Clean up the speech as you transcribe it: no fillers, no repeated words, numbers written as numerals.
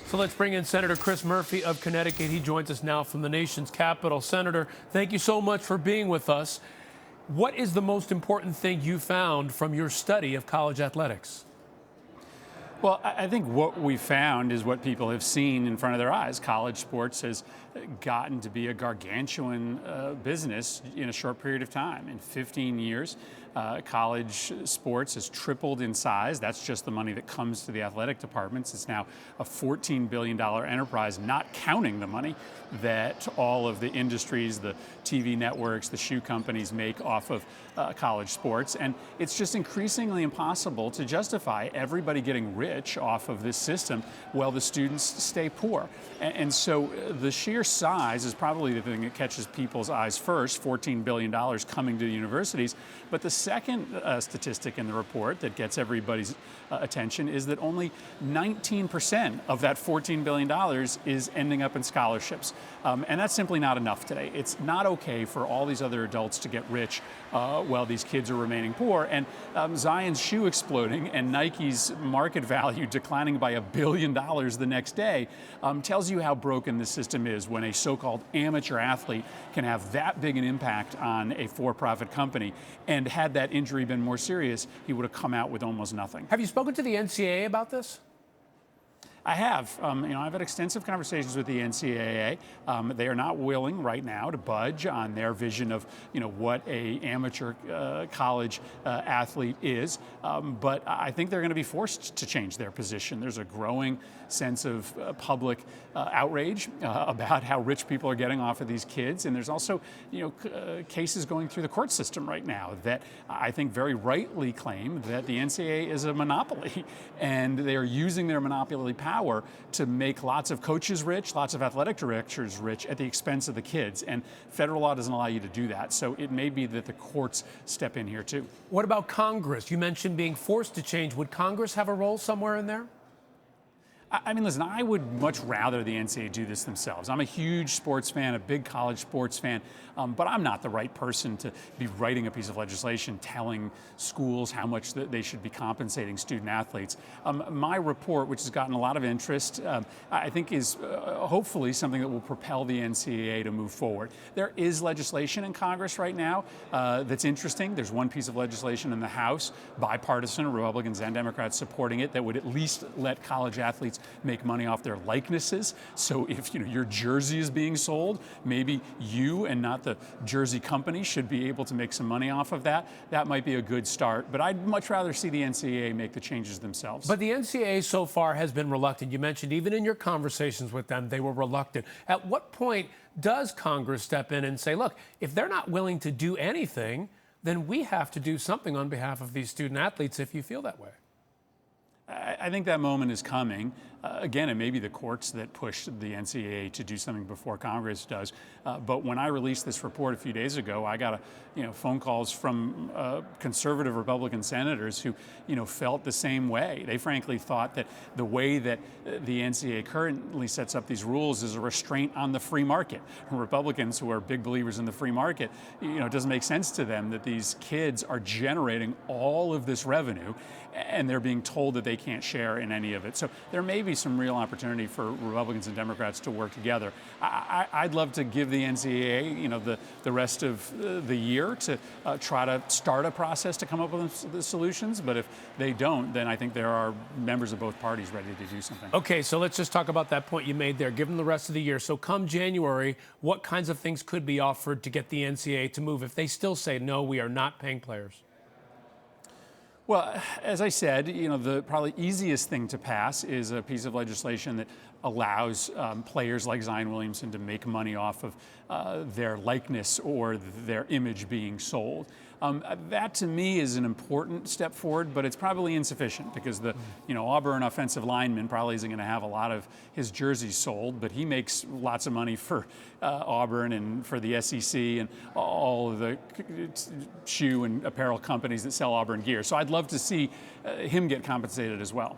So let's bring in Senator Chris Murphy of Connecticut. He joins us now from the nation's capital. Senator, thank you so much for being with us. What is the most important thing you found from your study of college athletics? Well, I think what we found is what people have seen in front of their eyes. College sports has gotten to be a gargantuan business in a short period of time. In 15 years, college sports has tripled in size. That's just the money that comes to the athletic departments. It's now a $14 billion enterprise, not counting the money that all of the industries, the TV networks, the shoe companies make off of college sports. And it's just increasingly impossible to justify everybody getting rich off of this system while the students stay poor. And so the sheer size is probably the thing that catches people's eyes first, $14 billion coming to the universities. But the second statistic in the report that gets everybody's attention is that only 19% of that $14 billion is ending up in scholarships. And that's simply not enough today. It's not okay for all these other adults to get rich while these kids are remaining poor. And Zion's shoe exploding and Nike's market value declining by $1 billion the next day tells you how broken this system is when a so-called amateur athlete can have that big an impact on a for-profit company. And had that injury been more serious, he would have come out with almost nothing. Have you spoken to the NCAA about this? I have. I've had extensive conversations with the NCAA. They are not willing right now to budge on their vision of, what a amateur college athlete is. But I think they're going to be forced to change their position. There's a growing sense of public outrage about how rich people are getting off of these kids. And there's also, cases going through the court system right now that I think very rightly claim that the NCAA is a monopoly and they are using their monopoly power to make lots of coaches rich, lots of athletic directors rich at the expense of the kids. And federal law doesn't allow you to do that. So it may be that the courts step in here too. What about Congress? You mentioned being forced to change. Would Congress have a role somewhere in there? Listen, I would much rather the NCAA do this themselves. I'm a huge sports fan, a big college sports fan, but I'm not the right person to be writing a piece of legislation telling schools how much they should be compensating student athletes. My report, which has gotten a lot of interest, I think is hopefully something that will propel the NCAA to move forward. There is legislation in Congress right now that's interesting. There's one piece of legislation in the House, bipartisan, Republicans and Democrats supporting it, that would at least let college athletes make money off their likenesses. So if your jersey is being sold, maybe you and not the jersey company should be able to make some money off of that. That might be a good start. But I'd much rather see the NCAA make the changes themselves. But the NCAA so far has been reluctant. You mentioned even in your conversations with them, they were reluctant. At what point does Congress step in and say, look, if they're not willing to do anything, then we have to do something on behalf of these student athletes if you feel that way? I think that moment is coming. Again, it may be the courts that push the NCAA to do something before Congress does. But when I released this report a few days ago, I got phone calls from conservative Republican senators who felt the same way. They frankly thought that the way that the NCAA currently sets up these rules is a restraint on the free market. Republicans, who are big believers in the free market, it doesn't make sense to them that these kids are generating all of this revenue and they're being told that they can't share in any of it. So there may be some real opportunity for Republicans and Democrats to work together. I'd love to give the NCAA, the rest of the year to try to start a process to come up with the solutions. But if they don't, then I think there are members of both parties ready to do something. Okay, so let's just talk about that point you made there. Give them the rest of the year. So come January, what kinds of things could be offered to get the NCAA to move if they still say, no, we are not paying players? Well, as I said, the probably easiest thing to pass is a piece of legislation that allows players like Zion Williamson to make money off of their likeness or their image being sold. That to me is an important step forward, but it's probably insufficient because the Auburn offensive lineman probably isn't going to have a lot of his jerseys sold, but he makes lots of money for Auburn and for the SEC and all of the shoe and apparel companies that sell Auburn gear. So I'd love to see him get compensated as well.